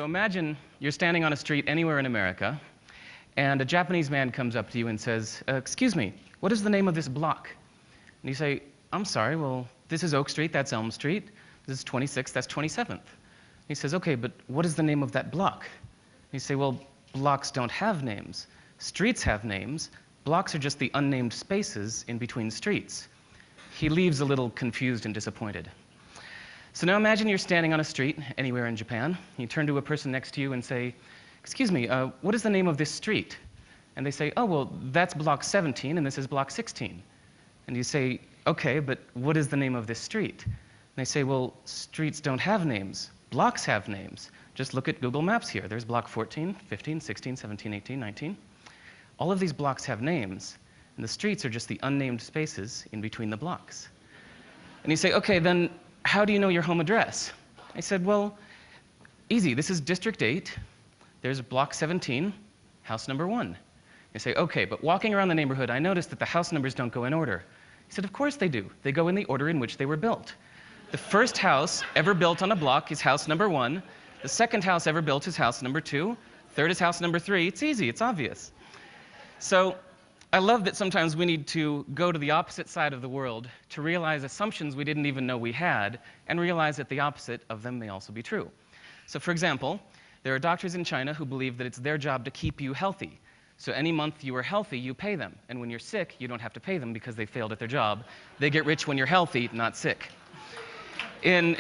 So imagine you're standing on a street anywhere in America, and a Japanese man comes up to you and says, excuse me, what is the name of this block? And you say, I'm sorry, well, this is Oak Street, that's Elm Street. This is 26th, that's 27th. He says, okay, but what is the name of that block? And you say, well, blocks don't have names. Streets have names. Blocks are just the unnamed spaces in between streets. He leaves a little confused and disappointed. So now imagine you're standing on a street anywhere in Japan. You turn to a person next to you and say, excuse me, what is the name of this street? And they say, oh, well, that's block 17 and this is block 16. And you say, okay, but what is the name of this street? And they say, well, streets don't have names. Blocks have names. Just look at Google Maps here. There's block 14, 15, 16, 17, 18, 19. All of these blocks have names, and the streets are just the unnamed spaces in between the blocks. And you say, okay, then how do you know your home address? I said, well, easy. This is District 8. There's block 17, house number 1. You say, okay, but walking around the neighborhood, I noticed that the house numbers don't go in order. He said, of course they do. They go in the order in which they were built. The first house ever built on a block is house number 1. The second house ever built is house number 2. Third is house number 3. It's easy. It's obvious. So I love that sometimes we need to go to the opposite side of the world to realize assumptions we didn't even know we had, and realize that the opposite of them may also be true. So for example, there are doctors in China who believe that it's their job to keep you healthy. So any month you are healthy, you pay them. And when you're sick, you don't have to pay them because they failed at their job. They get rich when you're healthy, not sick. In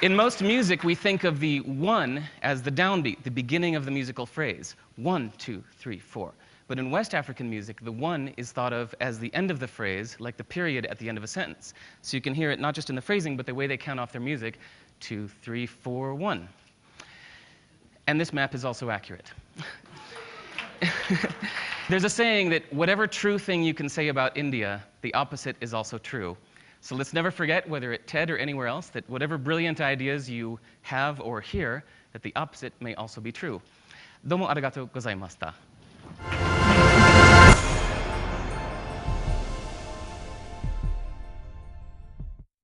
most music, we think of the 1 as the downbeat, the beginning of the musical phrase. 1, 2, 3, 4. But in West African music, the 1 is thought of as the end of the phrase, like the period at the end of a sentence. So you can hear it not just in the phrasing, but the way they count off their music. 2, 3, 4, 1. And this map is also accurate. There's a saying that whatever true thing you can say about India, the opposite is also true. So let's never forget, whether at TED or anywhere else, that whatever brilliant ideas you have or hear, that the opposite may also be true. どうもありがとうございました。